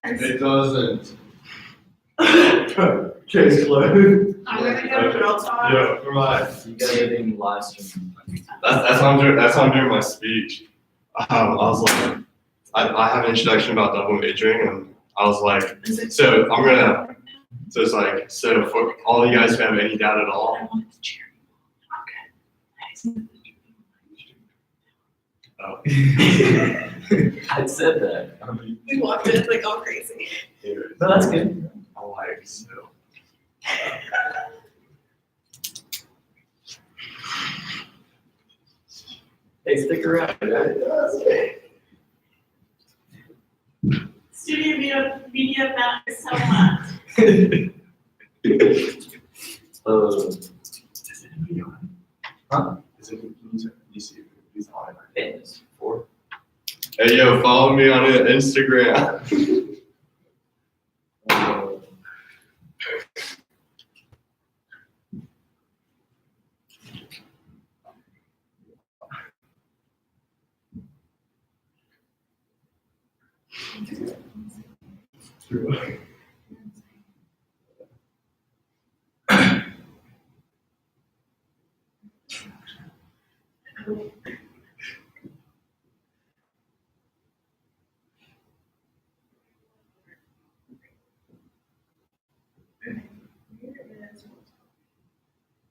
It doesn't. Case closed. I'm gonna go to girl talk. Yeah, right. You guys are being live streamed. That's how I'm doing my speech. I was like, I have an introduction about double majoring, and I was like, so I'm gonna. So it's like, so for all you guys who have any doubt at all. Oh. I said that. We walked in like all crazy. No, that's good. I like so. Hey, stick around. Studio media matters so much. Huh? Is it you see who's on it? Fitness. 4. Hey yo, follow me on Instagram.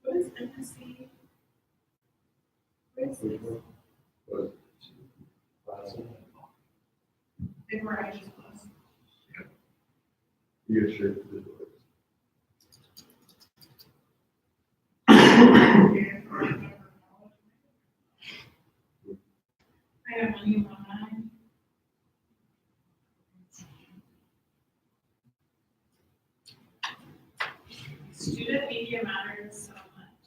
What is MSC? What is this? Big Mirage Plus. You sure? I got money in my mind. Student media matters so much.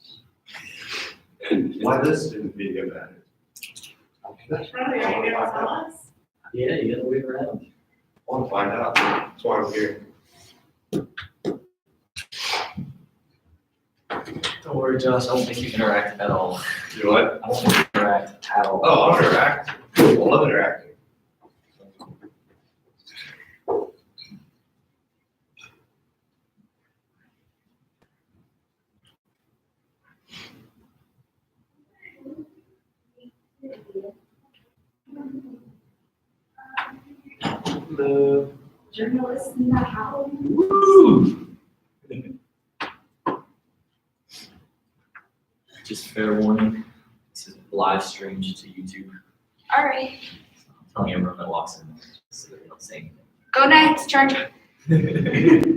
Why does student media matter? Probably, are you gonna tell us? Yeah, you gotta wait around. I want to find out. That's why I'm here. Don't worry, Josh. I won't make you interact at all. You know what? I won't make you interact at all. Oh, I'll interact. I love interacting. Hello. Journalists in the house. Woo! Just fair warning. This is live streamed to YouTube. All right, I'm telling everyone that walks in, just so they don't say go next, turn. anything.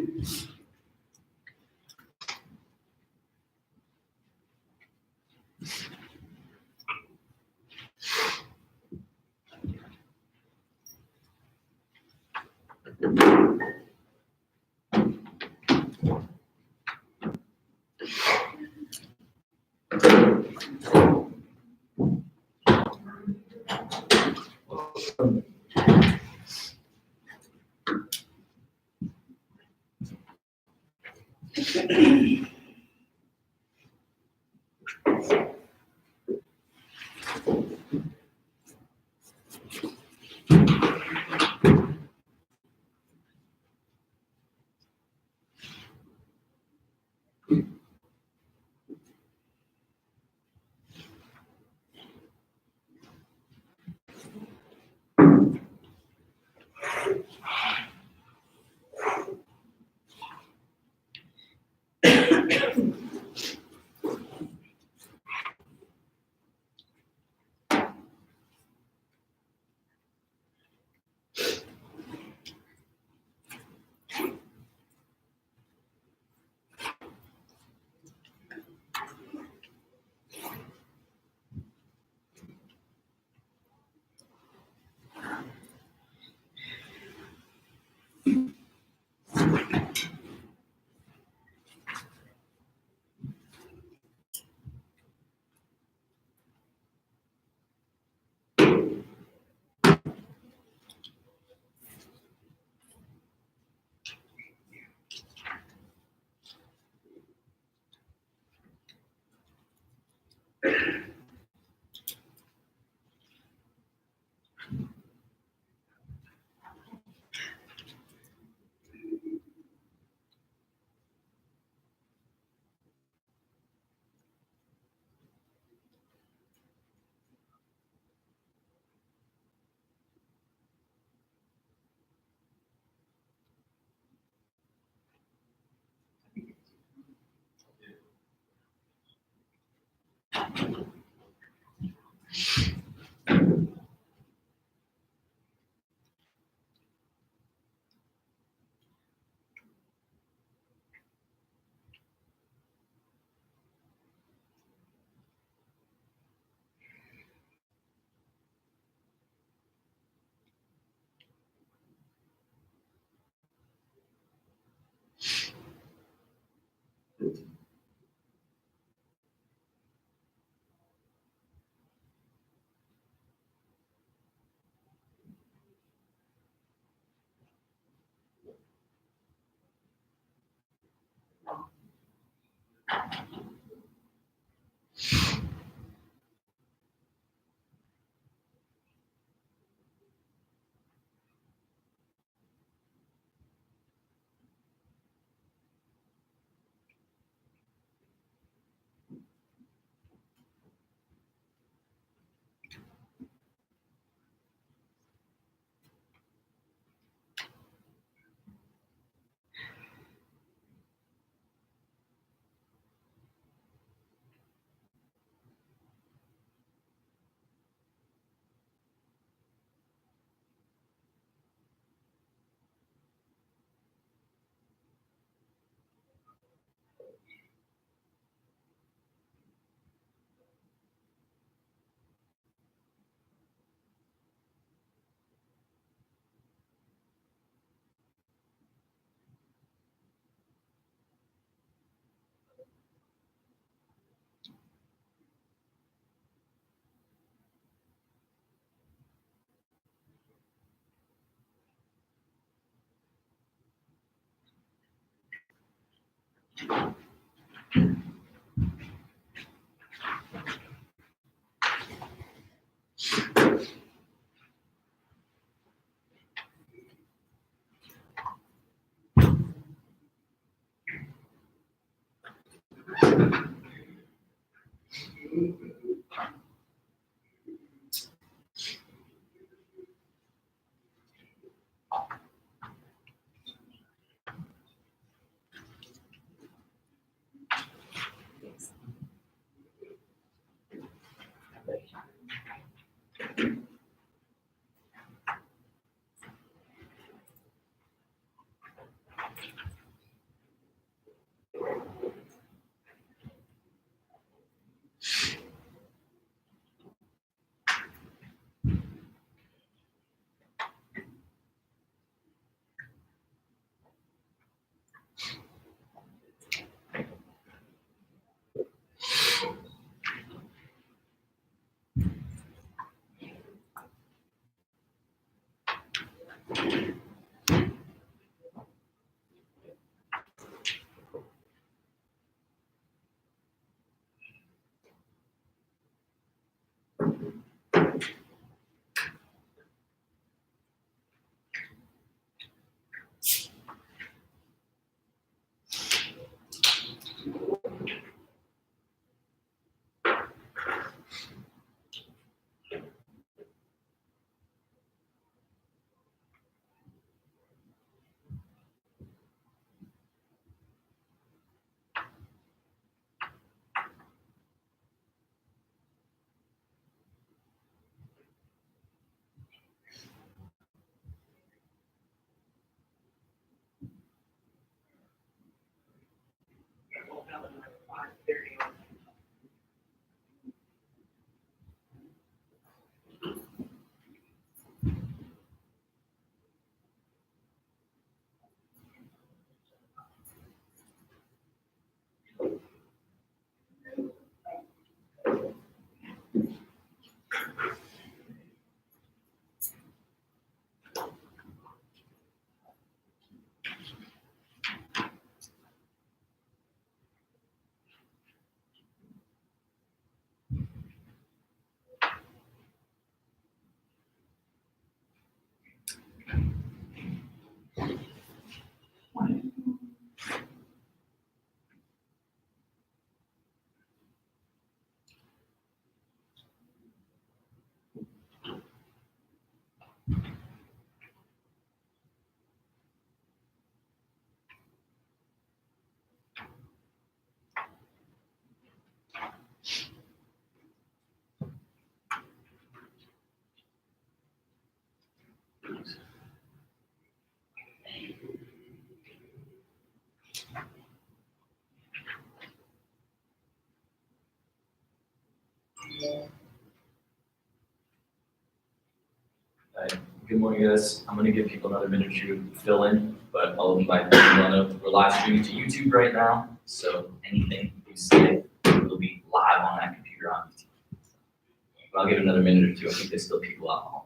Good morning, guys. I'm gonna give people another minute or two to fill in, but I'll invite people to know we're live streaming to YouTube right now, so anything you say will be live on that computer on YouTube. But I'll give it another minute or two. I think there's still people out home.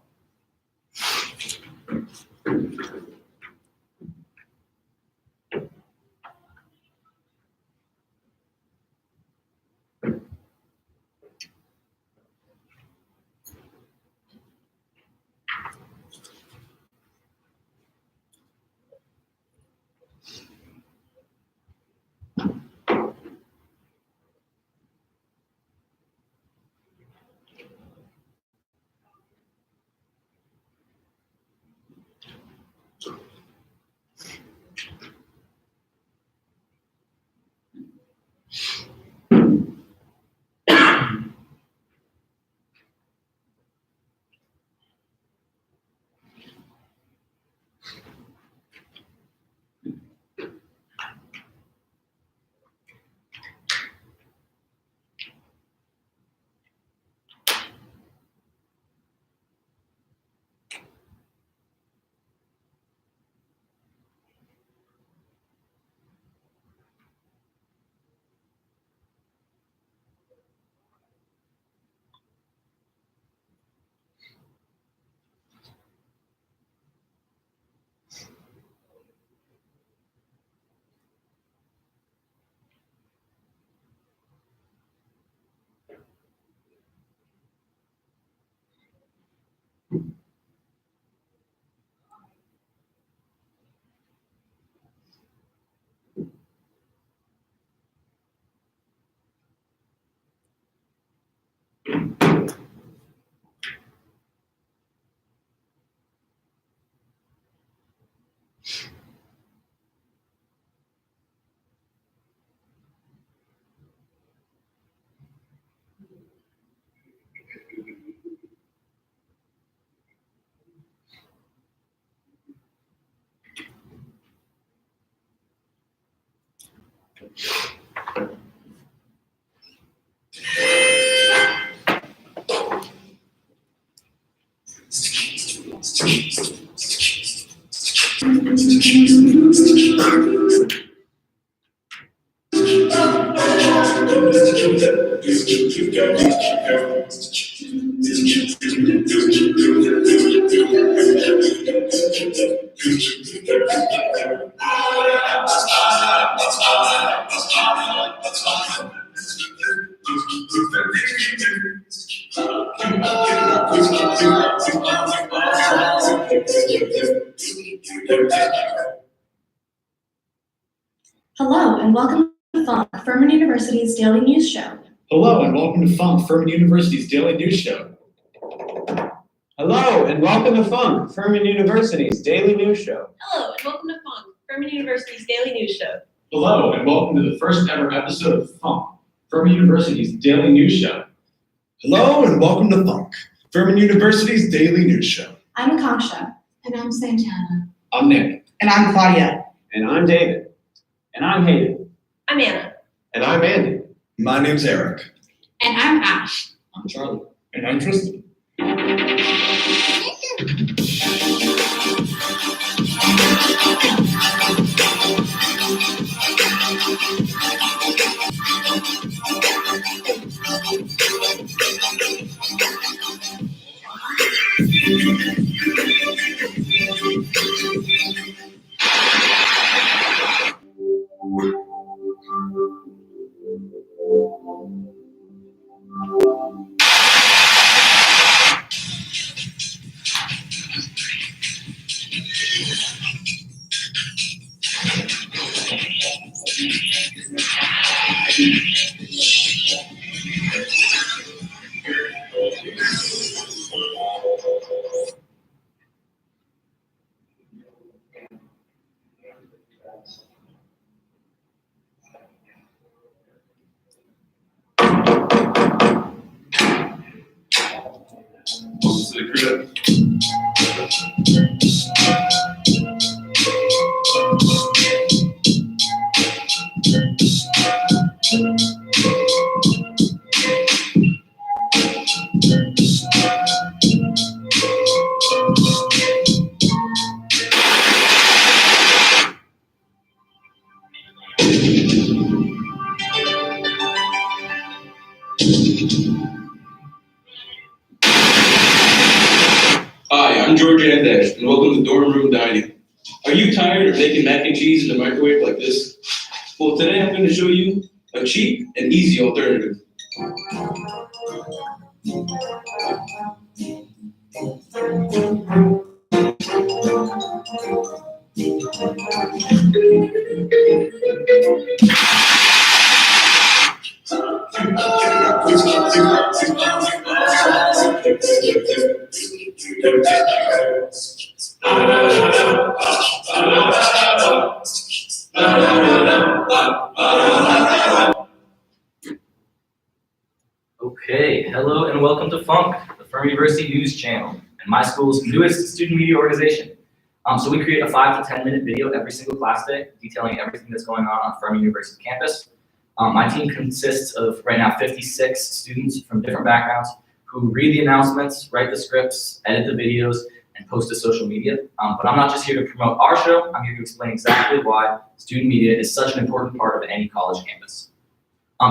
Hello and welcome to Funk, Furman University's daily news show. Hello and welcome to Funk, Furman University's daily news show. Hello and welcome to Funk, Furman University's daily news show. Hello, and welcome to Funk, Furman University's daily news show. Hello and welcome to the first ever episode of Funk, Furman University's daily news show. Hello and welcome to Funk, Furman University's daily news show. I'm Akanksha. And I'm Santana. I'm Nick. And I'm Claudia. And I'm David. And I'm Hayden. I'm Anna. And I'm Andy. My name's Eric. And I'm Ash. I'm Charlie. And I'm Tristan. Welcome to the crib. Hi, I'm George Andash, and welcome to Dorm Room Dining. Are you tired of making mac and cheese in the microwave like this? Well, today I'm going to show you a cheap and easy alternative. Okay, hello and welcome to Funk, the Furman University News Channel, and my school's newest student media organization. So we create a 5 to 10 minute video every single class day detailing everything that's going on Furman University campus. My team consists of right now 56 students from different backgrounds who read the announcements, write the scripts, edit the videos, and post to social media. But I'm not just here to promote our show, I'm here to explain exactly why student media is such an important part of any college campus.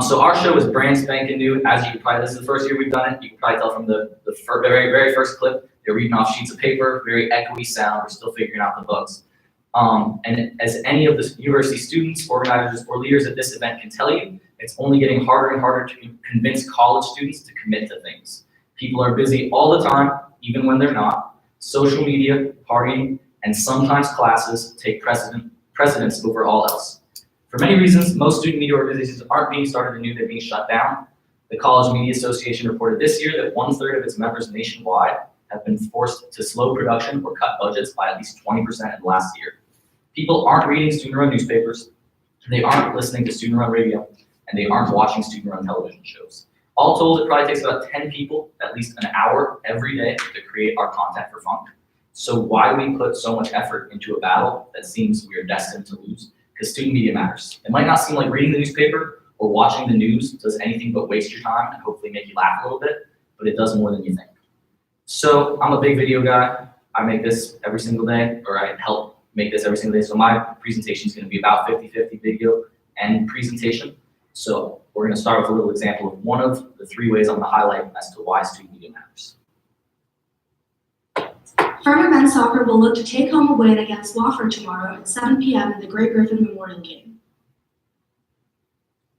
So our show is brand spanking new. As you can probably, this is the first year we've done it. You can probably tell from the very first clip, they're reading off sheets of paper, very ACUI sound. We're still figuring out the bugs. And as any of the university students, organizers, or leaders at this event can tell you, it's only getting harder and harder to convince college students to commit to things. People are busy all the time, even when they're not. Social media, partying, and sometimes classes take precedence over all else. For many reasons, most student media organizations aren't being started anew, they're being shut down. The College Media Association reported this year that 1/3 of its members nationwide have been forced to slow production or cut budgets by at least 20% in the last year. People aren't reading student-run newspapers, they aren't listening to student-run radio, and they aren't watching student-run television shows. All told, it probably takes about 10 people, at least an hour every day, to create our content for Funk. So why do we put so much effort into a battle that seems we are destined to lose? Because student media matters. It might not seem like reading the newspaper or watching the news does anything but waste your time and hopefully make you laugh a little bit, but it does more than you think. So I'm a big video guy. I make this every single day, or I help make this every single day. So my presentation is going to be about 50-50 video and presentation. So we're going to start with a little example of one of the 3 ways I'm going to highlight as to why student media matters. Furman men's soccer will look to take home a win against Wofford tomorrow at 7 p.m. in the Great Griffin Memorial Game.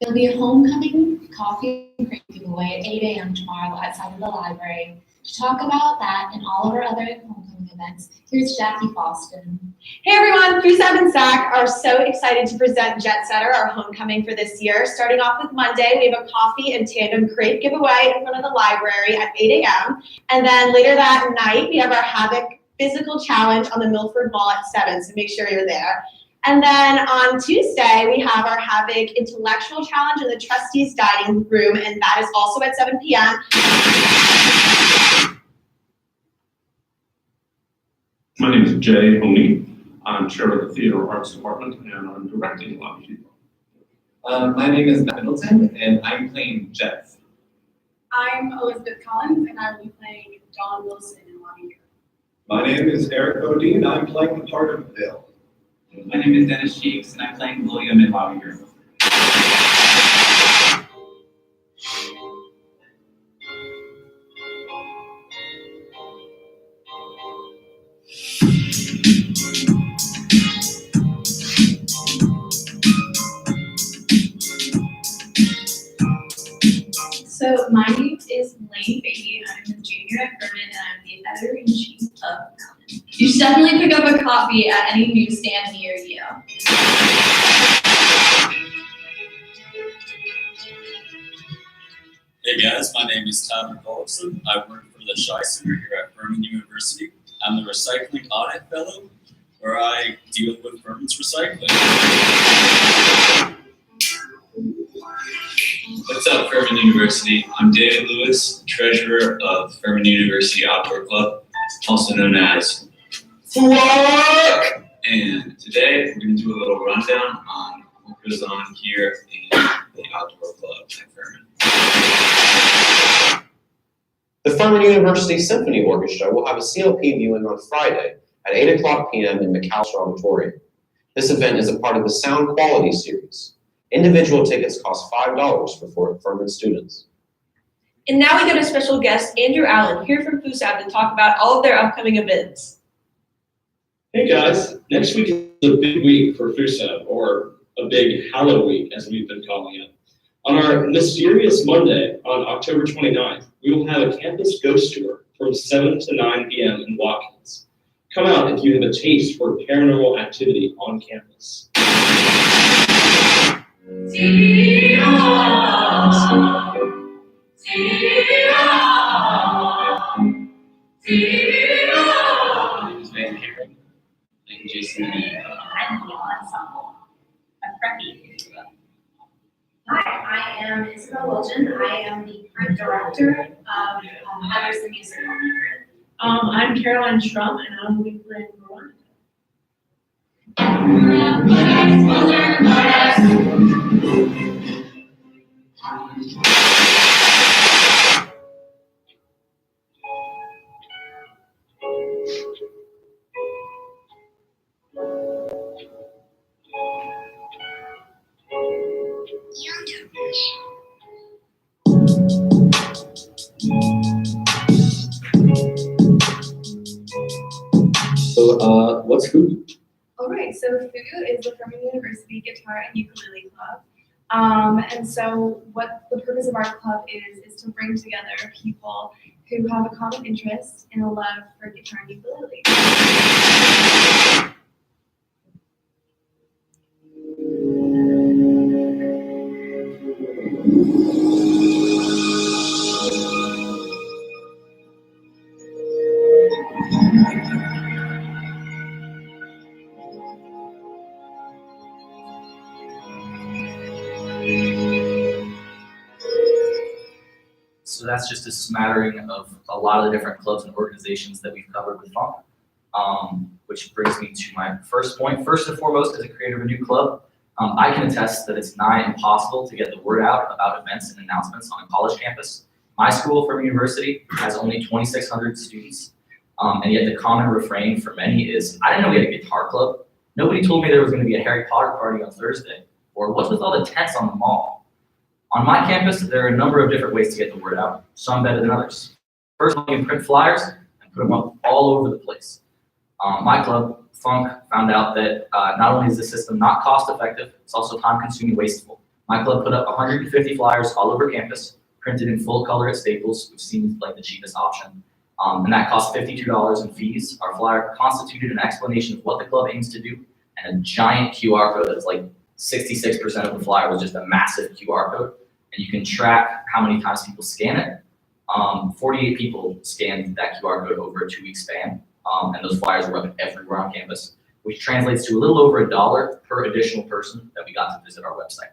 There'll be a homecoming coffee and crepe giveaway at 8 a.m. tomorrow outside of the library. To talk about that and all of our other homecoming events, here's Jackie Boston. Hey everyone, 37 SAC are so excited to present Jet Setter, our homecoming for this year. Starting off with Monday, we have a coffee and tandem crepe giveaway in front of the library at 8 a.m. And then later that night, we have our Havoc physical challenge on the Milford Mall at 7, so make sure you're there. And then on Tuesday, we have our Havoc intellectual challenge in the trustees dining room, and that is also at 7 p.m. My name is Jay Honey. I'm chair of the Theater Arts Department, and I'm directing a lot of people. My name is Matt Middleton, and I'm playing Jeff. I'm Elizabeth Collins, and I will be playing Dawn Wilson in Lonnie. My name is Eric Bodine. I'm playing the part of Bill. My name is Dennis Cheeks, and I'm playing William in Lobby. So my name is Lane Beatty. I'm a junior at Furman, and I'm the editor-in-chief of Mountain. You should definitely pick up a copy at any newsstand near you. Hey guys, my name is Tyler Collison. I work for the Shy Center here at Furman University. I'm the Recycling Audit Fellow, where I deal with Furman's recycling. What's up, Furman University? I'm David Lewis, treasurer of Furman University Outdoor Club, also known as FUCK! And today we're going to do a little rundown on what goes on here in the Outdoor Club at Furman. The Furman University Symphony Orchestra will have a CLP viewing on Friday at 8 o'clock p.m. in McAllister Auditorium. This event is a part of the Sound Quality Series. Individual tickets cost $5 for Furman students. And now we go to special guest Andrew Allen here from FUSAB to talk about all of their upcoming events. Hey guys, next week is a big week for FUSAB, or a big Hallow Week as we've been calling it. On our mysterious Monday on October 29th, we will have a campus ghost tour from 7 to 9 p.m. in Watkins. Come out if you have a taste for paranormal activity on campus. Jason. I'm the ensemble. A preppy. Hi, I am Isabel Wilgen. I am the current director of Heather's the Musical. I'm Caroline Strum, and I'm the playing Veronica. So, what's FUU? All right, so FUU is the Furman University Guitar and Ukulele Club. And so what the purpose of our club is to bring together people who have a common interest and a love for guitar and ukulele. So that's just a smattering of a lot of the different clubs and organizations that we've covered with Funk. Which brings me to my first point. First and foremost, as a creator of a new club, I can attest that it's nigh impossible to get the word out about events and announcements on a college campus. My school, Furman University, has only 2,600 students, and yet the common refrain for many is, I didn't know we had a guitar club. Nobody told me there was going to be a Harry Potter party on Thursday, or what's with all the tents on the mall? On my campus, there are a number of different ways to get the word out, some better than others. First, you can print flyers and put them up all over the place. My club, Funk, found out that not only is the system not cost effective, it's also time consuming and wasteful. My club put up 150 flyers all over campus, printed in full color at Staples, which seems like the cheapest option. And that cost $52 in fees. Our flyer constituted an explanation of what the club aims to do and a giant QR code that's like 66% of the flyer was just a massive QR code. And you can track how many times people scan it. 48 people scanned that QR code over a 2-week span. And those flyers were up everywhere on campus, which translates to a little over $1 per additional person that we got to visit our website.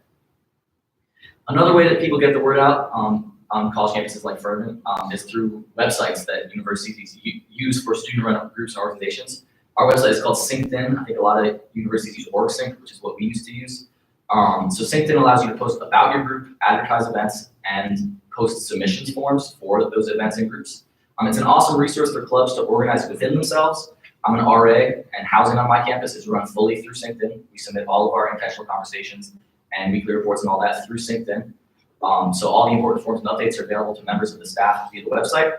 Another way that people get the word out on college campuses like Furman is through websites that universities use for student-run groups and organizations. Our website is called SyncedIn. I think a lot of universities use OrgSync, which is what we used to use. So SyncedIn allows you to post about your group, advertise events, and post submissions forms for those events and groups. It's an awesome resource for clubs to organize within themselves. I'm an RA, and housing on my campus is run fully through SyncedIn. We submit all of our intentional conversations and weekly reports and all that through SyncedIn. So all the important forms and updates are available to members of the staff via the website,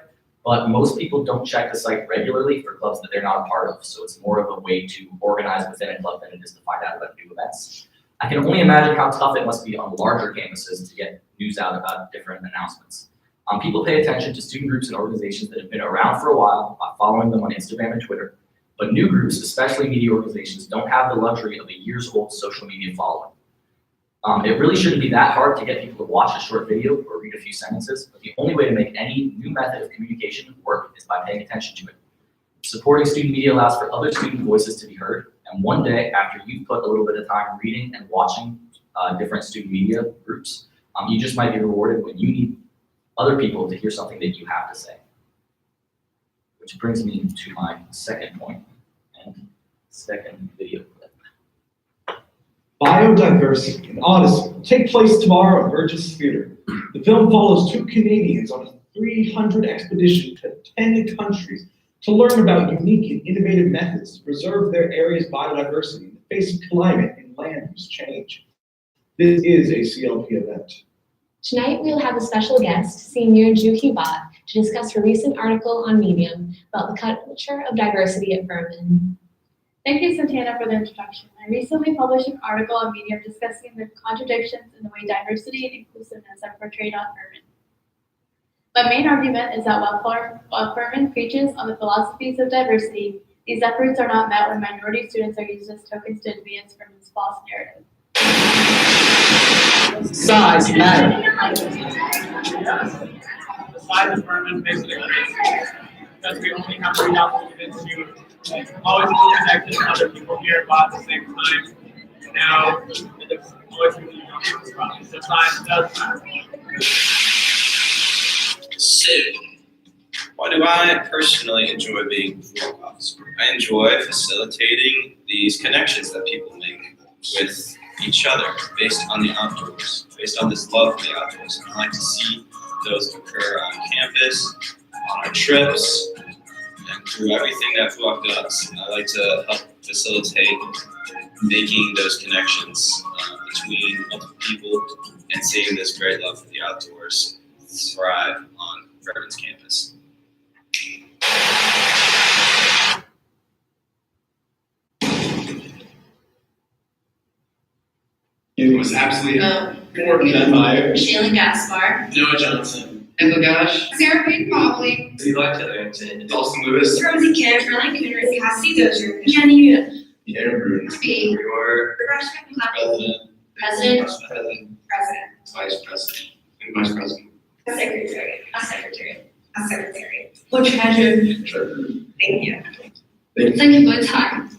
but most people don't check the site regularly for clubs that they're not a part of. So it's more of a way to organize within a club than it is to find out about new events. I can only imagine how tough it must be on larger campuses to get news out about different announcements. People pay attention to student groups and organizations that have been around for a while by following them on Instagram and Twitter, but new groups, especially media organizations, don't have the luxury of a years-old social media following. It really shouldn't be that hard to get people to watch a short video or read a few sentences, but the only way to make any new method of communication work is by paying attention to it. Supporting student media allows for other student voices to be heard, and one day after you've put a little bit of time reading and watching different student media groups, you just might be rewarded when you need other people to hear something that you have to say. Which brings me to my second point and second video clip. Biodiversity and Odyssey will take place tomorrow at Burgess Theater. The film follows 2 Canadians on a 300 expedition to 10 countries to learn about unique and innovative methods to preserve their area's biodiversity in the face of climate and land use change. This is a CLP event. Tonight, we will have a special guest, Senior Juhi Bhatt, to discuss her recent article on Medium about the culture of diversity at Furman. Thank you, Santana, for the introduction. I recently published an article on Medium discussing the contradictions in the way diversity and inclusiveness are portrayed on Furman. My main argument is that while Furman preaches on the philosophies of diversity, these efforts are not met when minority students are used as tokens to advance Furman's false narrative. Size matter. The size of Furman makes a difference because we only have 3,000 students who always feel connected to other people here, but at the same time, now it's always really young. So size does matter. So, why do I personally enjoy being before class? I enjoy facilitating these connections that people make with each other based on the outdoors, based on this love for the outdoors. I like to see those occur on campus, on our trips, and through everything that FUAC does. I like to help facilitate making those connections between multiple people and seeing this great love for the outdoors thrive on Furman's campus. It was absolutely Morgan Meyer, Shayla Gaspar, Noah Johnson, Ethel Gash, Sarah Payne Mobley, Eli Tillington, Dawson Lewis, Rosie Kim, Caroline Cooner, Cassie Dozier, Jenny Newton, Aaron Bruin, your President, Vice President, and Vice President. a secretary. What treasure? Thank you. Thank you for the time.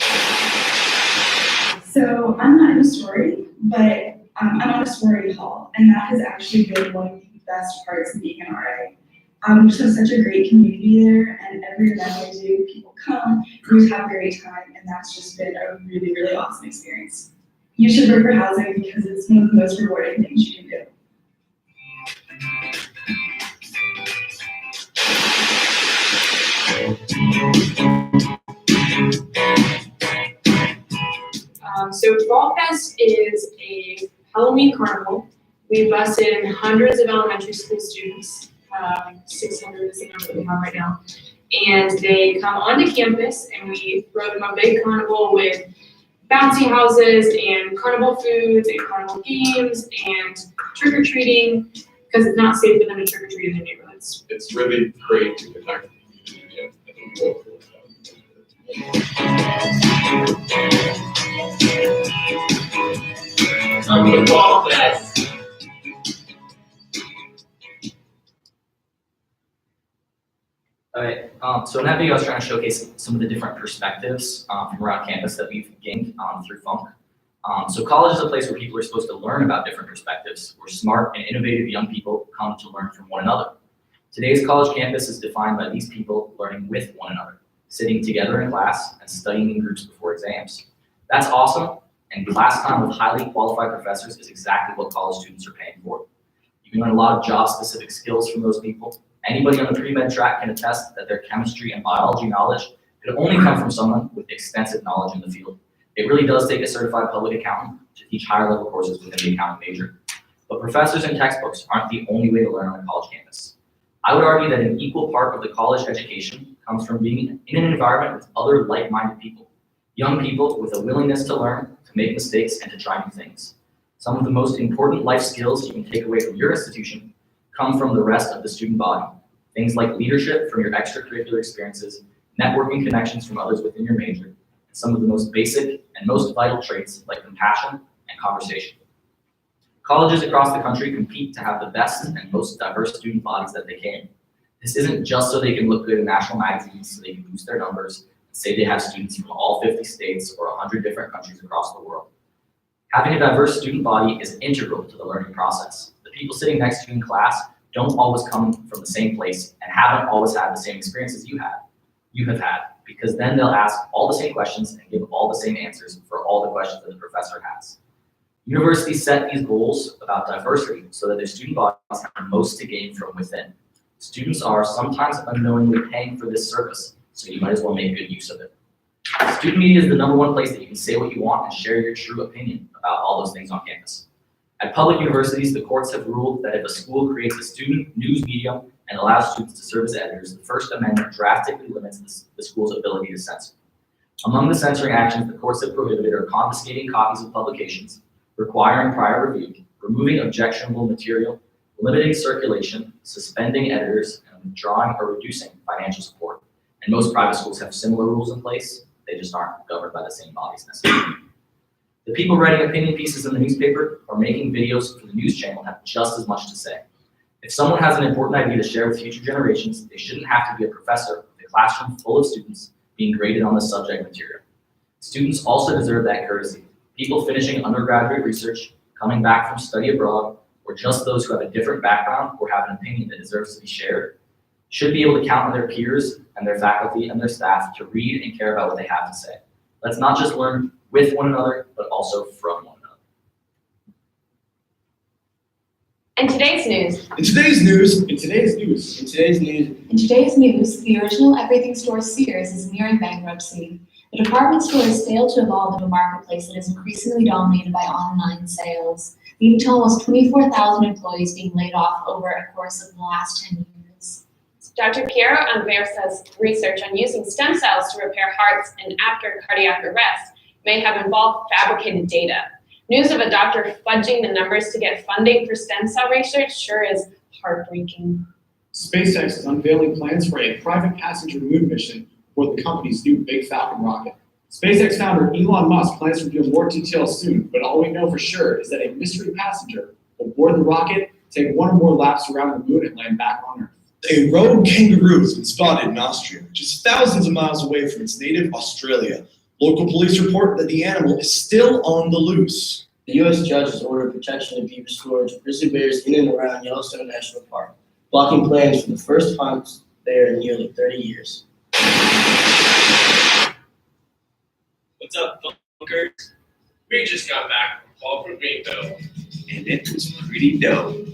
So I'm not in a sorority, but I'm on a sorority hall, and that has actually been one of the best parts of being an RA. We just have such a great community there, and every event I do, people come, we just have a great time, and that's just been a really, really awesome experience. You should work for housing because it's one of the most rewarding things you can do. So Fall Fest is a Halloween carnival. We bus in hundreds of elementary school students, 600 is the number that we have right now. And they come onto campus and we throw them a big carnival with bouncy houses and carnival foods and carnival games and trick-or-treating because it's not safe for them to trick-or-treat in their neighborhoods. It's really great to connect with the community. I think we'll feel The Fall Fest. Alright, so in that video I was trying to showcase some of the different perspectives from around campus that we've gained through FUNC. So college is a place where people are supposed to learn about different perspectives, where smart and innovative young people come to learn from one another. Today's college campus is defined by these people learning with one another, sitting together in class and studying in groups before exams. That's awesome, and class time with highly qualified professors is exactly what college students are paying for. You can learn a lot of job-specific skills from those people. Anybody on the pre-med track can attest that their chemistry and biology knowledge could only come from someone with extensive knowledge in the field. It really does take a certified public accountant to teach higher level courses within the accounting major. But professors and textbooks aren't the only way to learn on a college campus. I would argue that an equal part of the college education comes from being in an environment with other like-minded people. Young people with a willingness to learn, to make mistakes, and to try new things. Some of the most important life skills you can take away from your institution come from the rest of the student body. Things like leadership from your extracurricular experiences, networking connections from others within your major, and some of the most basic and most vital traits like compassion and conversation. Colleges across the country compete to have the best and most diverse student bodies that they can. This isn't just so they can look good in national magazines so they can boost their numbers and say they have students from all 50 states or 100 different countries across the world. Having a diverse student body is integral to the learning process. The people sitting next to you in class don't always come from the same place and haven't always had the same experiences you have had, because then they'll ask all the same questions and give all the same answers for all the questions that the professor has. Universities set these goals about diversity so that their student bodies have the most to gain from within. Students are sometimes unknowingly paying for this service, so you might as well make good use of it. Student media is the #1 place that you can say what you want and share your true opinion about all those things on campus. At public universities, the courts have ruled that if a school creates a student news medium and allows students to serve as editors, the First Amendment drastically limits the school's ability to censor. Among the censoring actions the courts have prohibited are confiscating copies of publications, requiring prior review, removing objectionable material, limiting circulation, suspending editors, and withdrawing or reducing financial support. And most private schools have similar rules in place, they just aren't governed by the same bodies necessarily. The people writing opinion pieces in the newspaper or making videos for the news channel have just as much to say. If someone has an important idea to share with future generations, they shouldn't have to be a professor with a classroom full of students being graded on the subject material. Students also deserve that courtesy. People finishing undergraduate research, coming back from study abroad, or just those who have a different background or have an opinion that deserves to be shared, should be able to count on their peers and their faculty and their staff to read and care about what they have to say. Let's not just learn with one another, but also from one another. And today's news. In today's news. In today's news. In today's news, the original everything store Sears is nearing bankruptcy. The department store has failed to evolve into a marketplace that is increasingly dominated by online sales, leading to almost 24,000 employees being laid off over a course of the last 10 years. Dr. Piero Anversa's research on using stem cells to repair hearts and after cardiac arrest may have involved fabricated data. News of a doctor fudging the numbers to get funding for stem cell research sure is heartbreaking. SpaceX is unveiling plans for a private passenger moon mission for the company's new Big Falcon rocket. SpaceX founder Elon Musk plans to reveal more details soon, but all we know for sure is that a mystery passenger will board the rocket, take one or more laps around the moon, and land back on Earth. A rogue kangaroo has been spotted in Austria, just thousands of miles away from its native Australia. Local police report that the animal is still on the loose. The U.S. judge has ordered protection of beaver storage of grizzly bears in and around Yellowstone National Park, blocking plans for the first hunts there in nearly 30 years. What's up, fuckers? We just got back from Fall from Greenville, and it was pretty dope.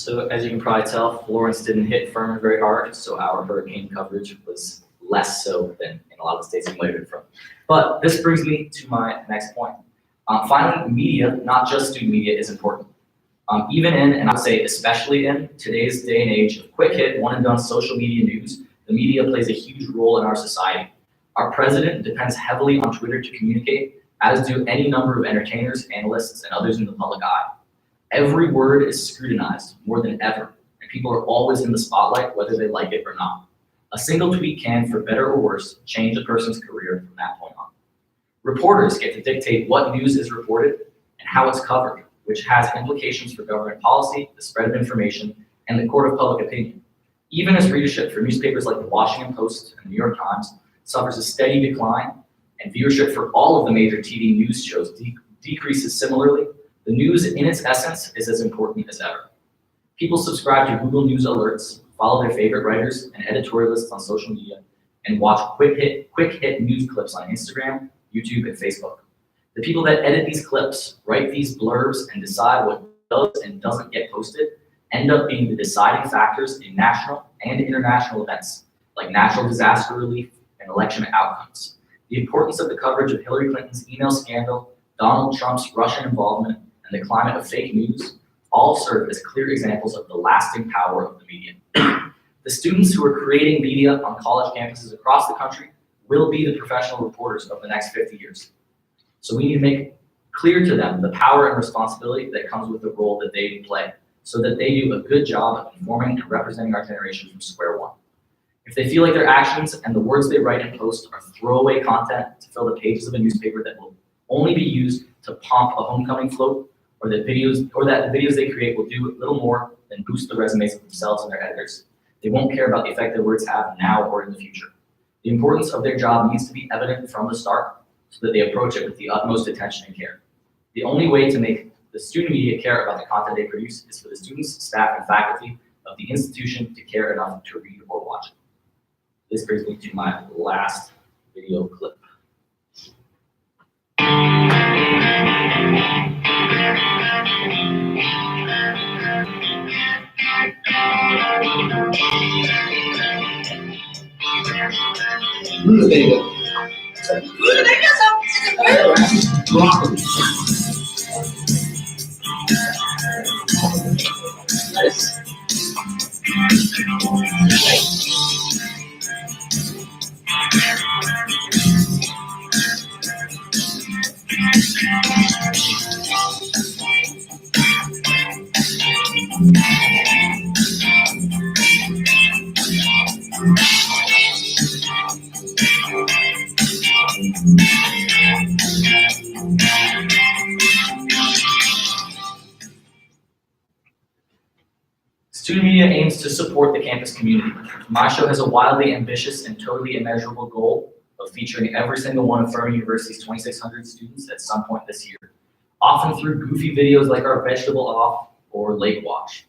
So as you can probably tell, Florence didn't hit Furman very hard, so our hurricane coverage was less so than in a lot of the states we might have been from. But this brings me to my next point. Finally, media, not just student media, is important. Even in, and I would say especially in, today's day and age of quick hit, one and done social media news, the media plays a huge role in our society. Our president depends heavily on Twitter to communicate, as do any number of entertainers, analysts, and others in the public eye. Every word is scrutinized more than ever, and people are always in the spotlight whether they like it or not. A single tweet can, for better or worse, change a person's career from that point on. Reporters get to dictate what news is reported and how it's covered, which has implications for government policy, the spread of information, and the court of public opinion. Even as readership for newspapers like the Washington Post and the New York Times suffers a steady decline, and viewership for all of the major TV news shows decreases similarly, the news in its essence is as important as ever. People subscribe to Google News alerts, follow their favorite writers and editorialists on social media, and watch quick hit news clips on Instagram, YouTube, and Facebook. The people that edit these clips, write these blurbs, and decide what does and doesn't get posted end up being the deciding factors in national and international events, like natural disaster relief and election outcomes. The importance of the coverage of Hillary Clinton's email scandal, Donald Trump's Russian involvement, and the climate of fake news all serve as clear examples of the lasting power of the media. The students who are creating media on college campuses across the country will be the professional reporters of the next 50 years. So we need to make clear to them the power and responsibility that comes with the role that they play, so that they do a good job of informing and representing our generation from square one. If they feel like their actions and the words they write and post are throwaway content to fill the pages of a newspaper that will only be used to pomp a homecoming float, or that the videos they create will do little more than boost the resumes of themselves and their editors, they won't care about the effect their words have now or in the future. The importance of their job needs to be evident from the start, so that they approach it with the utmost attention and care. The only way to make the student media care about the content they produce is for the students, staff, and faculty of the institution to care enough to read or watch it. This brings me to my last video clip. Rutabaga. Broccoli. Lettuce. Student media aims to support the campus community. My show has a wildly ambitious and totally immeasurable goal of featuring every single one of Furman University's 2,600 students at some point this year, often through goofy videos like our vegetable off or lake watch.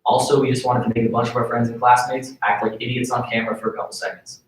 Also, we just wanted to make a bunch of our friends and classmates act like idiots on camera for a couple seconds.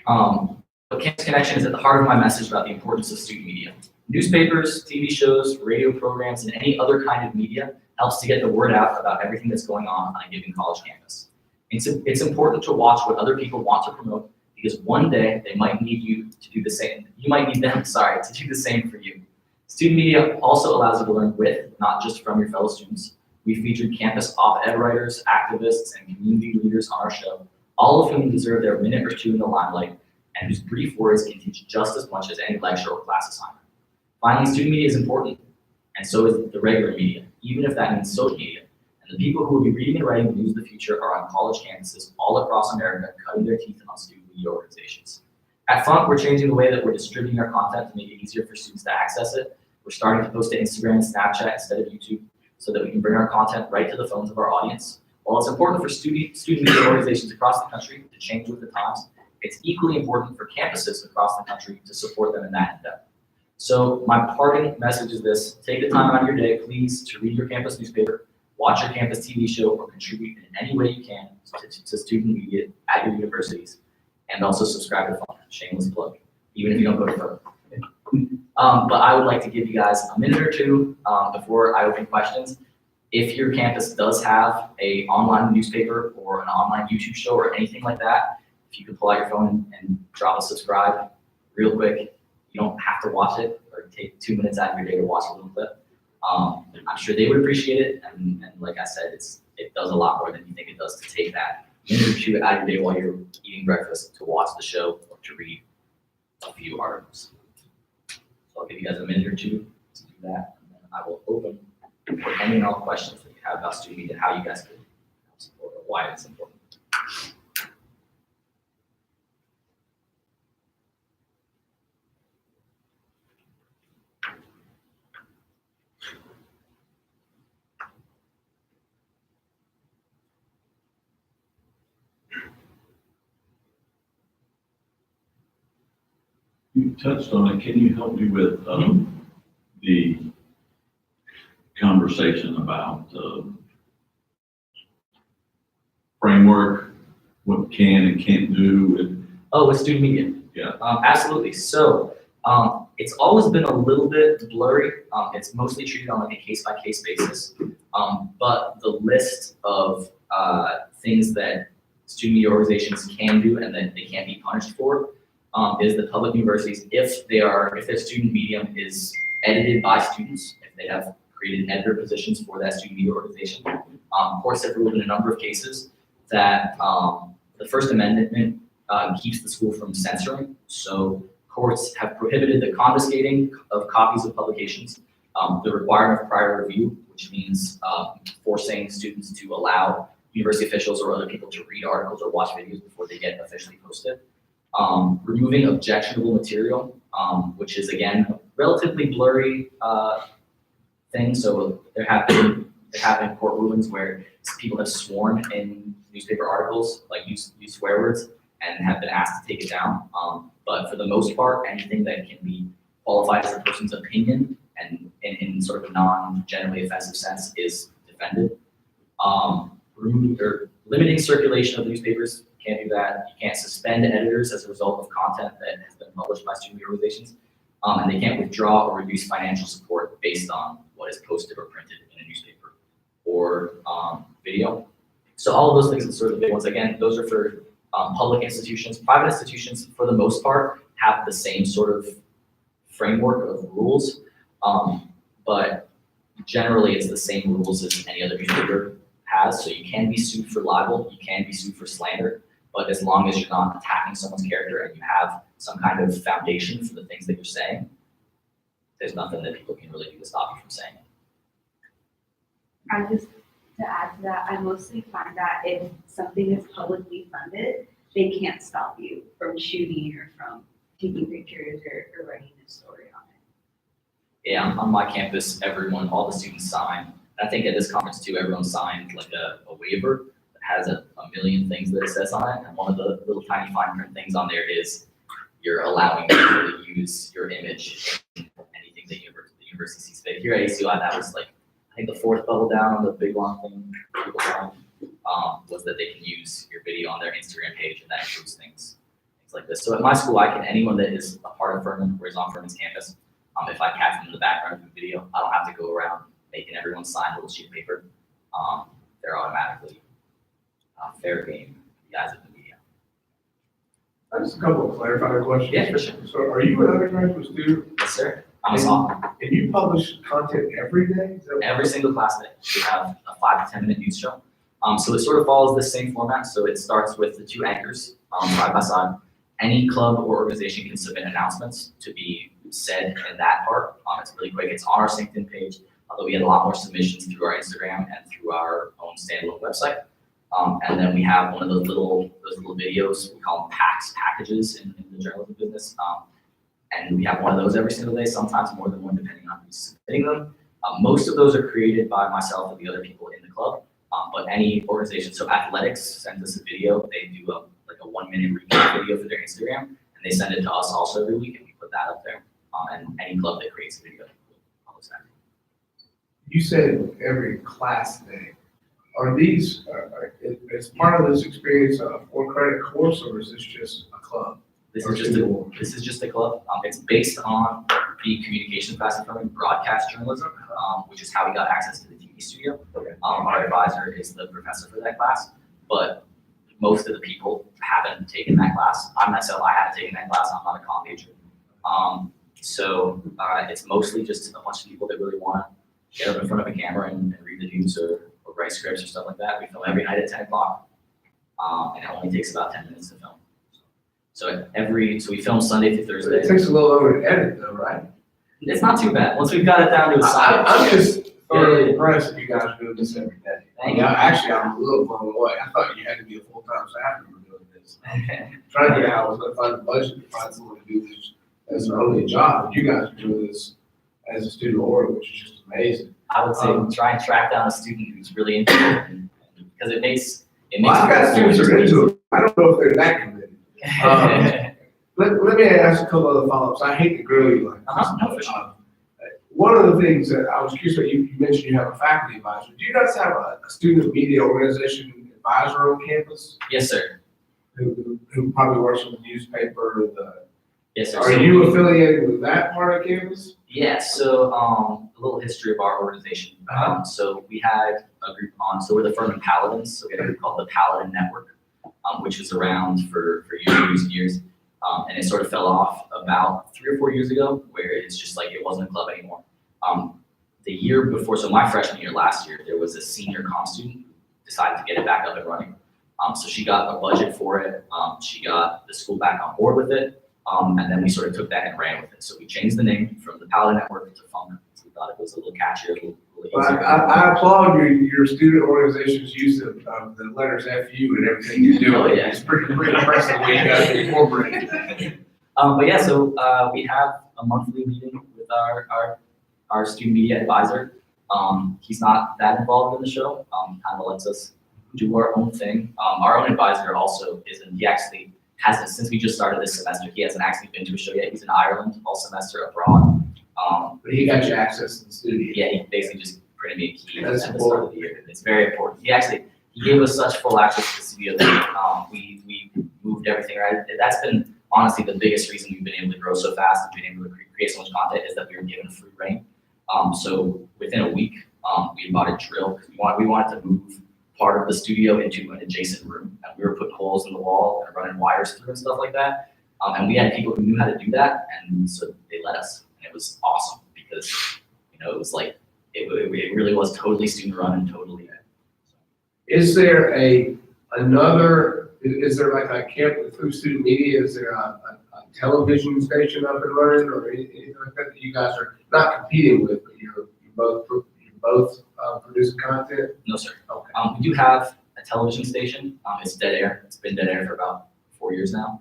But Campus Connection is at the heart of my message about the importance of student media. Newspapers, TV shows, radio programs, and any other kind of media helps to get the word out about everything that's going on a given college campus. It's important to watch what other people want to promote, because one day they might need you to do the same. You might need them, to do the same for you. Student media also allows you to learn with, not just from your fellow students. We featured campus op-ed writers, activists, and community leaders on our show, all of whom deserve their minute or two in the limelight, and whose brief words can teach just as much as any lecture or class assignment. Finally, student media is important, and so is the regular media, even if that means social media. And the people who will be reading and writing the news of the future are on college campuses all across America, cutting their teeth on student media organizations. At Funk, we're changing the way that we're distributing our content to make it easier for students to access it. We're starting to post to Instagram and Snapchat instead of YouTube, so that we can bring our content right to the phones of our audience. While it's important for student media organizations across the country to change with the times, it's equally important for campuses across the country to support them in that endeavor. So my parting message is this: take the time out of your day, please, to read your campus newspaper, watch your campus TV show, or contribute in any way you can to student media at your universities. And also subscribe to Funk, shameless plug, even if you don't go to Funk. But I would like to give you guys a minute or two before I open questions. If your campus does have an online newspaper or an online YouTube show or anything like that, if you could pull out your phone and drop a subscribe real quick. You don't have to watch it or take 2 minutes out of your day to watch a little clip. I'm sure they would appreciate it. And like I said, it does a lot more than you think it does to take that minute or two out of your day while you're eating breakfast to watch the show or to read a few articles. So I'll give you guys a minute or two to do that, and then I will open for any and all questions that you have about student media, how you guys could support or why it's important. You touched on it. Can you help me with the conversation about framework, what can and can't do with? Oh, with student media. Yeah. Absolutely. So it's always been a little bit blurry. It's mostly treated on like a case-by-case basis. But the list of things that student media organizations can do and that they can't be punished for is the public universities, if their student medium is edited by students, if they have created editor positions for that student media organization. Courts have ruled in a number of cases that the First Amendment keeps the school from censoring. So courts have prohibited the confiscating of copies of publications, the requirement of prior review, which means forcing students to allow university officials or other people to read articles or watch videos before they get officially posted. Removing objectionable material, which is again a relatively blurry thing. So there have been court rulings where people have sworn in newspaper articles, like use swear words, and have been asked to take it down. But for the most part, anything that can be qualified as a person's opinion and in sort of a non-generally offensive sense is defended. Limiting circulation of newspapers, you can't do that. You can't suspend editors as a result of content that has been published by student organizations. And they can't withdraw or reduce financial support based on what is posted or printed in a newspaper or video. So all of those things are sort of the big ones. Again, those are for public institutions. Private institutions, for the most part, have the same sort of framework of rules, but generally it's the same rules as any other newspaper has. So you can be sued for libel, you can be sued for slander, but as long as you're not attacking someone's character and you have some kind of foundation for the things that you're saying, there's nothing that people can really do to stop you from saying it. I just, to add to that, I mostly find that if something is publicly funded, they can't stop you from shooting or from taking pictures or writing a story on it. Yeah, on my campus, all the students sign. I think at this conference too, everyone signed like a waiver that has a million things that it says on it. And one of the little tiny fine print things on there is you're allowing people to use your image in anything that the university sees fit. Here at ACUI, that was like, I think the fourth bubble down on the big long thing people signed, was that they can use your video on their Instagram page, and that includes things like this. So at my school, anyone that is a part of Furman or is on Furman's campus, if I catch them in the background of the video, I don't have to go around making everyone sign a little sheet of paper. They're automatically fair game, you guys at the media. Just a couple of clarifying questions. Yeah, for sure. So are you an undergraduate student? Yes, sir. I'm a sophomore. And you publish content every day? Every single class day. We have a 5 to 10 minute news show. So it sort of follows the same format. So it starts with the two anchors side by side. Any club or organization can submit announcements to be said in that part. It's really quick. It's on our LinkedIn page, although we had a lot more submissions through our Instagram and through our own standalone website. And then we have one of those little videos, we call them packages in the journalism business. And we have one of those every single day, sometimes more than one, depending on who's submitting them. Most of those are created by myself and the other people in the club. But any organization, so athletics sends us a video. They do a 1 minute recap video for their Instagram, and they send it to us also every week, and we put that up there. And any club that creates a video will publish that. You said every class day. Are these, is part of this experience a 4-credit course, or is this just a club? This is just a club. It's based on the communication class in Furman, broadcast journalism, which is how we got access to the TV studio. Our advisor is the professor for that class, but most of the people haven't taken that class. I myself, I haven't taken that class. I'm not a comm major. So it's mostly just a bunch of people that really want to get up in front of a camera and read the news or write scripts or stuff like that. We film every night at 10 o'clock, and it only takes about 10 minutes to film. So we film Sunday through Thursday. It takes a little over to edit though, right? It's not too bad. Once we've got it down to a science. I'm just thoroughly impressed that you guys do this every day. Thank you. Actually, I'm a little blown away. I thought you had to be a full-time staff member doing this. Trying to figure out how I was gonna find the budget to find someone to do this as their only job. And you guys are doing this as a student order, which is just amazing. I would say try and track down a student who's really into it, because it makes Well, I've got students who are into it. I don't know if they're that committed. Let me ask a couple other follow-ups. I hate to grill you like this. One of the things that I was curious about, you mentioned you have a faculty advisor. Do you guys have a student media organization advisor on campus? Yes, sir. Who probably works with the newspaper? Yes, sir. Are you affiliated with that part of campus? Yeah, so a little history of our organization. So we had a group so we're the Furman Paladins, so we had a group called the Paladin Network, which was around for years and years. And it sort of fell off about 3 or 4 years ago, where it's just like it wasn't a club anymore. The year before, so my freshman year last year, there was a senior comm student who decided to get it back up and running. So she got a budget for it. She got the school back on board with it. And then we sort of took that and ran with it. So we changed the name from the Paladin Network to Funk. We thought it was a little catchier, a little Well, easier. I applaud your student organization's use of the letters FU and everything you do. Oh, yeah. It's pretty impressive when you guys incorporate it. But yeah, so we have a monthly meeting with our student media advisor. He's not that involved in the show. Kind of lets us do our own thing. Our own advisor also isn't. He actually hasn't, since we just started this semester. He hasn't actually been to a show yet. He's in Ireland all semester abroad. But he got you access to the studio. Yeah, he basically just printed me a key at the That's start of important. the year. It's very important. He gave us such full access to the studio that we moved everything right. That's been honestly the biggest reason we've been able to grow so fast and been able to create so much content is that we were given free reign. So within a week, we bought a drill because we wanted to move part of the studio into an adjacent room, and we were putting holes in the wall and running wires through and stuff like that. And we had people who knew how to do that, and so they let us. And it was awesome because it was like it really was totally student run and totally. Is there is there like a camp through student media? Is there a television station up and running or anything like that you guys are not competing with, but you're both producing content? No, sir. Okay. We do have a television station. It's dead air. It's been dead air for about 4 years now.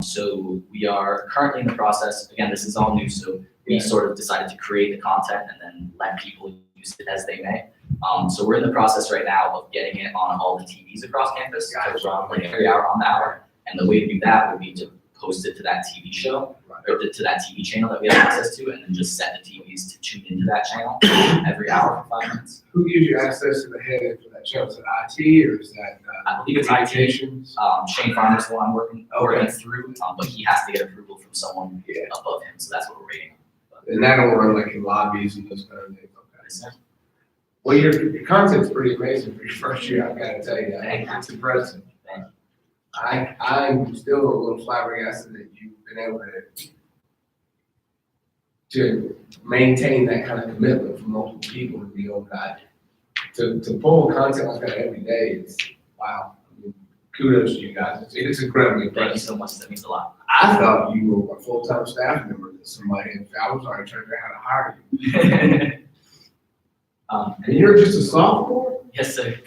So we are currently in the process. Again, this is all new, so we sort of decided to create the content and then let people use it as they may. So we're in the process right now of getting it on all the TVs across campus. So run like every hour on the hour. And the way to do that would be to post it to that TV show or to that TV channel that we have access to, and then just set the TVs to tune into that channel every hour for 5 minutes. Who gives you access to the head end for that channel? Is it IT or is that? I believe it's IT. Shane Farmer's the one I'm working through, but he has to get approval from someone above him, so that's what we're waiting on. And that'll run like in lobbies and those kind of things. Okay. Well, your content's pretty amazing for your first year, I've got to tell you. It's impressive. I'm still a little flabbergasted that you've been able to maintain that kind of commitment from multiple people and be able to pull content like that every day. It's wow. I mean, kudos to you guys. It's incredibly impressive. Thank you so much. That means a lot. I thought you were a full-time staff member that somebody, I was already trying to figure out how to hire you. And you're just a sophomore? Yes, sir.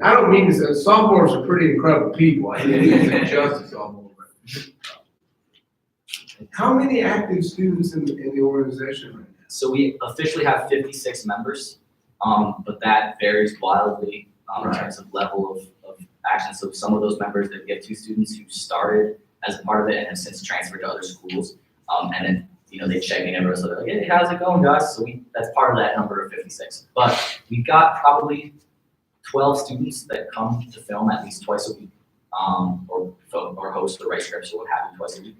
I don't mean to say, sophomores are pretty incredible people. I didn't mean to say just a sophomore. How many active students in the organization right now? So we officially have 56 members, but that varies wildly in terms of level of action. So some of those members, we have 2 students who started as a part of it and have since transferred to other schools. And then, they check in every so they're like, hey, how's it going, guys? So that's part of that number of 56. But we've got probably 12 students that come to film at least twice a week, or host or write scripts or what have you twice a week.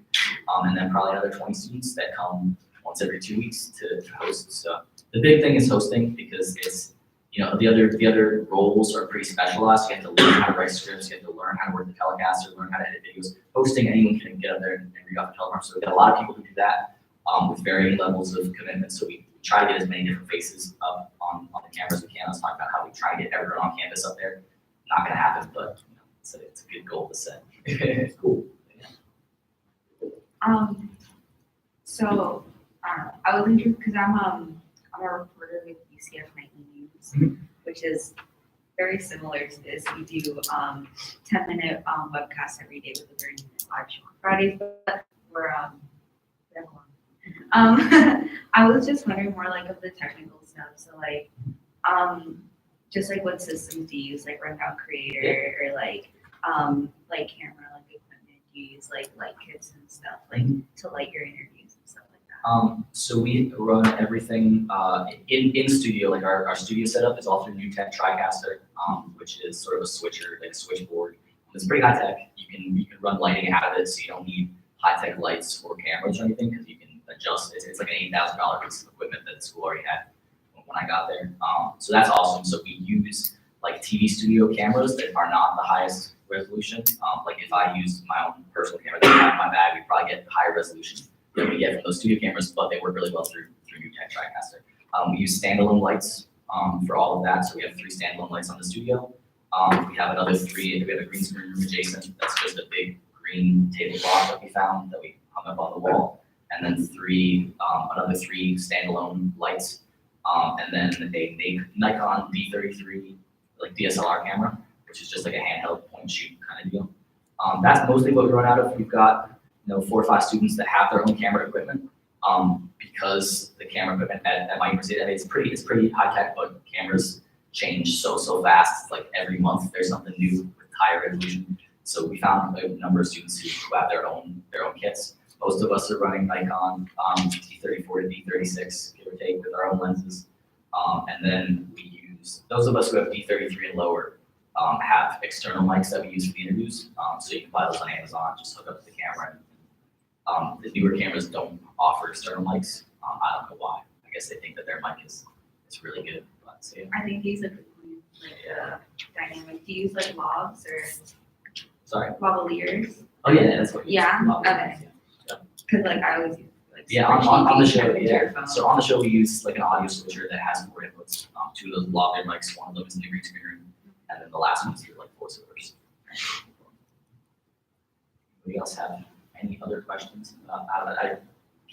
And then probably another 20 students that come once every 2 weeks to host. So the big thing is hosting because it's, the other roles are pretty specialized. You have to learn how to write scripts, you have to learn how to work the telecaster, learn how to edit videos. Hosting, anyone can get up there and read off the teleprompter. So we've got a lot of people who do that with varying levels of commitment. So we try to get as many different faces up on the cameras as we can. I was talking about how we try to get everyone on campus up there. Not gonna happen, but it's a good goal to set. It's cool. So I was interested because I'm a reporter with UCF Nightly News, which is very similar to this. We do 10-minute webcasts every day with a 30-minute live show on Fridays, but we're I was just wondering more like of the technical stuff. So like just like what systems do you use, like Rundown Creator or like camera like equipment you use, like light kits and stuff, like to light your interviews and stuff like that. So we run everything in studio. Like our studio setup is all through New Tech TriCaster, which is sort of a switcher, like a switchboard. It's pretty high tech. You can run lighting out of it, so you don't need high tech lights or cameras or anything because you can adjust. It's like an $8,000 piece of equipment that the school already had when I got there. So that's awesome. So we use like TV studio cameras that are not the highest resolution. Like if I use my own personal camera that I have in my bag, we probably get higher resolution than we get from those studio cameras, but they work really well through New Tech TriCaster. We use standalone lights for all of that. So we have 3 standalone lights on the studio. We have another 3, we have a green screen room adjacent, that's just a big green tablecloth that we found that we hung up on the wall. And then another 3 standalone lights. And then a Nikon D33 like DSLR camera, which is just like a handheld point and shoot kind of deal. That's mostly what we run out of. We've got 4 or 5 students that have their own camera equipment. Because the camera equipment at my university, it's pretty high tech, but cameras change so fast. Like every month there's something new with higher resolution. So we found a number of students who have their own kits. Most of us are running Nikon D34 to D36, give or take, with our own lenses. And then we use, those of us who have D33 and lower have external mics that we use for the interviews. So you can buy those on Amazon, just hook up to the camera. The newer cameras don't offer external mics. I don't know why. I guess they think that their mic is really good. But, so, yeah. I think these are dynamic. Do you use like logs or Sorry? lavaliers? Oh yeah, that's what we use. Yeah? Lavaliers, Okay. yeah. Because like I always use like Yeah, on the show, spreadsheet, yeah. phone. So on the show, we use like an audio switcher that has 4 inputs. 2 of those lavalier mics, 1 of them is in the green screen room, and then the last one's through like voiceovers. Anybody else have any other questions? I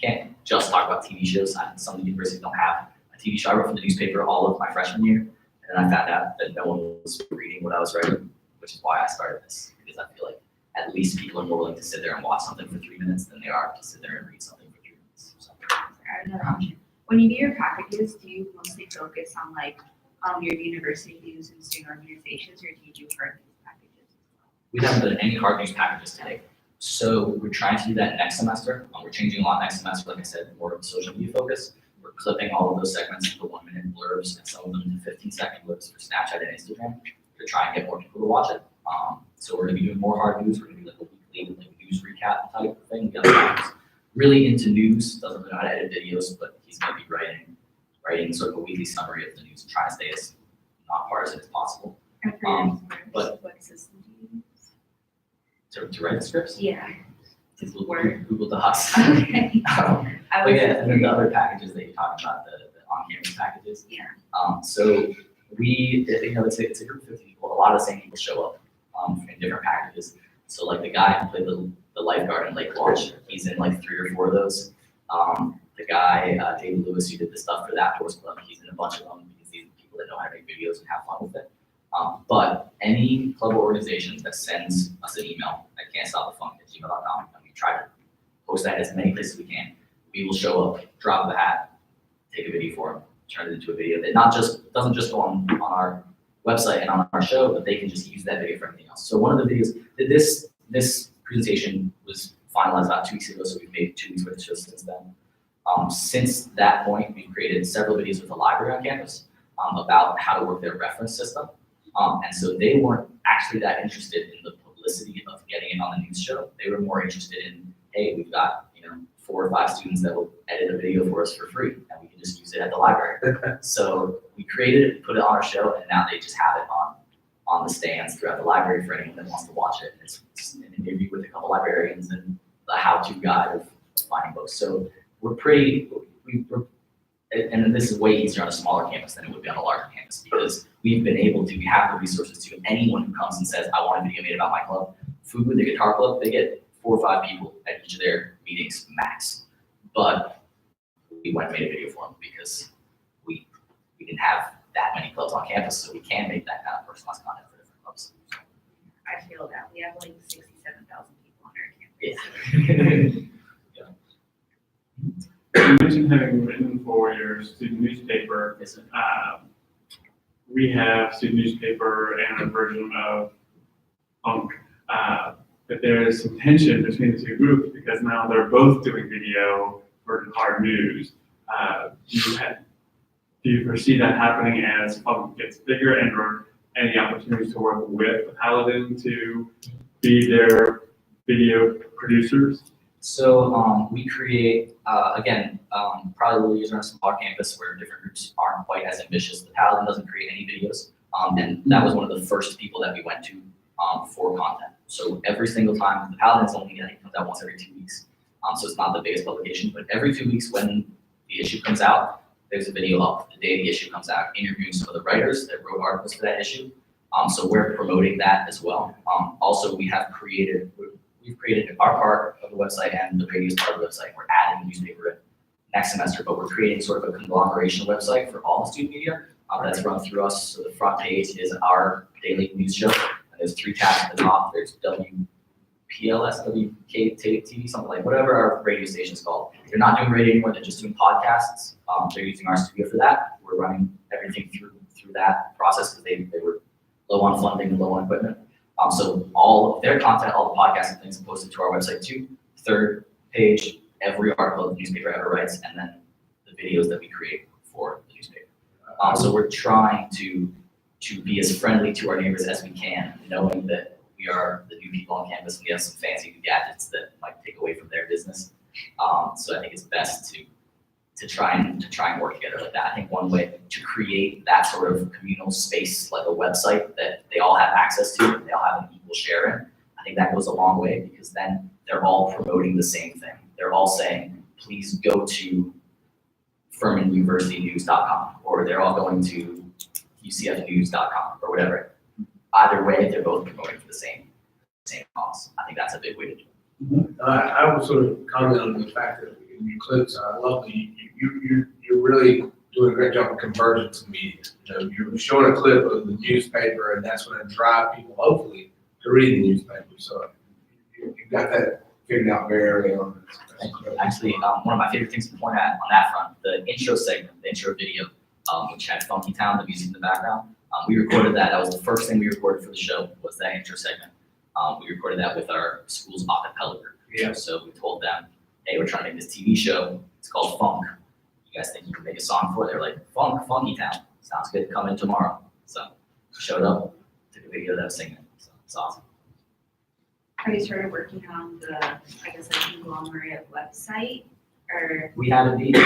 can't just talk about TV shows. Some universities don't have a TV show. I wrote for the newspaper all of my freshman year, and then I found out that no one was reading what I was writing, which is why I started this, because I feel like at least people are more willing to sit there and watch something for 3 minutes than they are to sit there and read something for 3 minutes. So, I have another option. When you do your packages, do you mostly focus on like your university news and student organizations, or do you do hard news packages? we haven't done any hard news packages today. So we're trying to do that next semester. We're changing a lot next semester, like I said, more of a social media focus. We're clipping all of those segments into 1-minute blurbs and some of them into 15-second blurbs for Snapchat and Instagram to try and get more people to watch it. So we're gonna be doing more hard news. We're gonna do like a weekly like news recap type thing. The other guy who's really into news, doesn't really know how to edit videos, but he's gonna be writing sort of a weekly summary of the news and try to stay as not partisan as possible. But what system do you use? to write the scripts? Yeah. Google Docs. Okay. But yeah, and then the other packages that you're talking about, the on-campus packages. Yeah. So we, it's a group of 50 people. A lot of the same people show up in different packages. So like the guy who played the lifeguard in Lake Launch, he's in like 3 or 4 of those. The guy, David Lewis, who did the stuff for the Outdoors Club, he's in a bunch of them because these are people that know how to make videos and have fun with it. But any club or organization that sends us an email at can'tstopthefun@gmail.com, and we try to post that as many places as we can, we will show up, drop the hat, take a video for them, turn it into a video that doesn't just go on our website and on our show, but they can just use that video for anything else. So one of the videos, this presentation was finalized about 2 weeks ago, so we've made 2 weeks worth of shows since then. Since that point, we've created several videos with the library on campus about how to work their reference system. And so they weren't actually that interested in the publicity of getting it on the news show. They were more interested in, hey, we've got 4 or 5 students that will edit a video for us for free, and we can just use it at the library. So we created it, put it on our show, and now they just have it on the stands throughout the library for anyone that wants to watch it. And it's an interview with a couple librarians and the how-to guide of finding books. So and this is way easier on a smaller campus than it would be on a larger campus, because we have the resources to anyone who comes and says, I want a video made about my club. FUBU, the guitar club, they get 4 or 5 people at each of their meetings max. But we went and made a video for them because we didn't have that many clubs on campus, so we can make that kind of personalized content for different clubs. I feel that we have like 67,000 people on our campus. Yeah. You mentioned having written for your student newspaper. Yes, sir. We have student newspaper and a version of Punk. But there is some tension between the 2 groups because now they're both doing video for hard news. Do you foresee that happening as Punk gets bigger, and or any opportunities to work with Paladin to be their video producers? So we create, again, probably we'll use on a smaller campus where different groups aren't quite as ambitious. The Paladin doesn't create any videos, and that was one of the first people that we went to for content. So every single time, the Paladin's only, I think, comes out once every 2 weeks, so it's not the biggest publication, but every 2 weeks when the issue comes out, there's a video up the day the issue comes out, interviewing some of the writers that wrote articles for that issue, So we're promoting that as well. Also, we've created our part of the website and the radio's part of the website. We're adding the newspaper next semester, but we're creating sort of a conglomeration website for all the student media that's run through us. So the front page is our daily news show. And there's 3 tabs at the top. There's WPLS, WKTV, something like whatever our radio station is called. They're not doing radio anymore. They're just doing podcasts. They're using our studio for that. We're running everything through that process because they were low on funding and low on equipment. So all of their content, all the podcasts and things are posted to our website too. 3rd page, every article the newspaper ever writes, and then the videos that we create for the newspaper. So we're trying to be as friendly to our neighbors as we can, knowing that we are the new people on campus and we have some fancy new gadgets that might take away from their business. So I think it's best to try and work together like that. I think one way to create that sort of communal space, like a website that they all have access to, and they all have an equal share in, I think that goes a long way because then they're all promoting the same thing. They're all saying, please go to FurmanUniversityNews.com, or they're all going to UCFnews.com or whatever. Either way, they're both promoting for the same cause. I think that's a big way to do it. I would sort of comment on the fact that in your clips, I love that you're really doing a great job of convergence of media. You're showing a clip of the newspaper, and that's going to drive people, hopefully, to read the newspaper. So you've got that figured out very early on. Actually, one of my favorite things to point at on that front, the intro segment, the intro video, which had Funky Town, the music in the background. We recorded that. That was the first thing we recorded for the show, was that intro segment. We recorded that with our school's acapella group. Yeah. So we told them, hey, we're trying to make this TV show. It's called Funk. You guys think you can make a song for it? They're like, Funky Town. Sounds good. Come in tomorrow. So showed up, took a video of them singing. So it's awesome. Have you started working on the, I guess, like conglomerate website, or? We have indeed.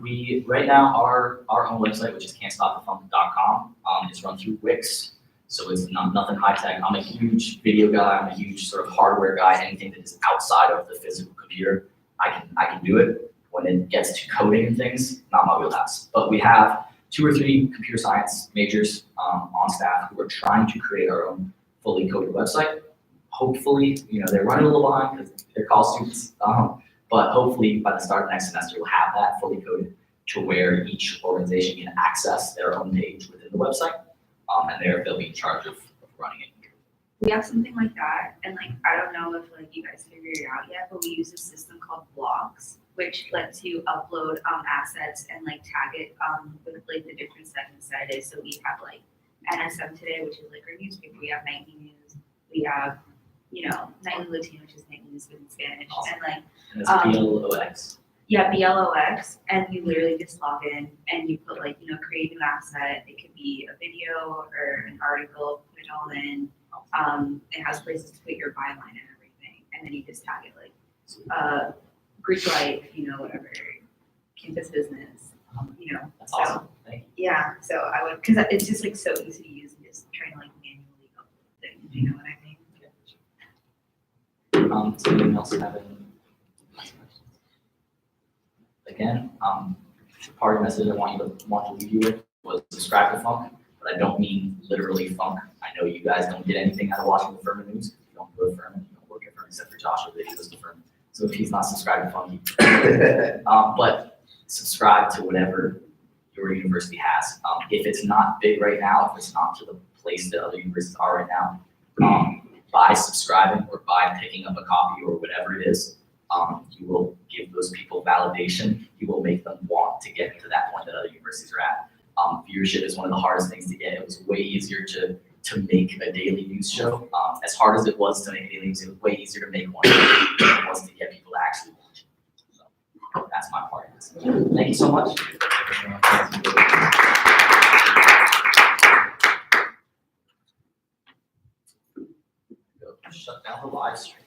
We right now our own website, which is can'tstopthefunk.com, is run through Wix. So it's nothing high tech. I'm a huge video guy. I'm a huge sort of hardware guy. Anything that is outside of the physical computer, I can do it. When it gets to coding and things, not my wheelhouse. But we have 2 or 3 computer science majors on staff who are trying to create our own fully coded website. Hopefully, they're running a little behind because they're college students. But hopefully by the start of next semester, we'll have that fully coded to where each organization can access their own page within the website. And they'll be in charge of running it. We have something like that, and I don't know if you guys figured it out yet, but we use a system called Blocks, which lets you upload assets and tag it with the different segments that it is. So we have NSM Today, which is our newspaper. We have Nightly News. We have Nightly Latino, which is Nightly News in Spanish, awesome. and it's BLOX. Yeah, BLOX, and you literally just log in and you put create a new asset. It could be a video or an article, put it all in. It has places to put your byline and everything, and then you just tag it Greek life, whatever, campus business, That's awesome. Thank you. Yeah, so I would, because it's just so easy to use and just trying to manually upload things. You know what I mean? Does anyone else have any last questions? Again, the party message I want to leave you with was subscribe to Funk, but I don't mean literally Funk. I know you guys don't get anything out of watching the Furman News. You don't go to Furman, you don't work at Furman except for Joshua, that he goes to Furman. So if he's not subscribed to Funk, but subscribe to whatever your university has. If it's not big right now, if it's not to the place that other universities are right now, by subscribing or by picking up a copy or whatever it is, you will give those people validation. You will make them want to get to that point that other universities are at. Viewership is one of the hardest things to get. It was way easier to make a daily news show. As hard as it was to make a daily news, it was way easier to make one than it was to get people to actually watch it. So that's my part of this. Thank you so much. Shut down the live stream.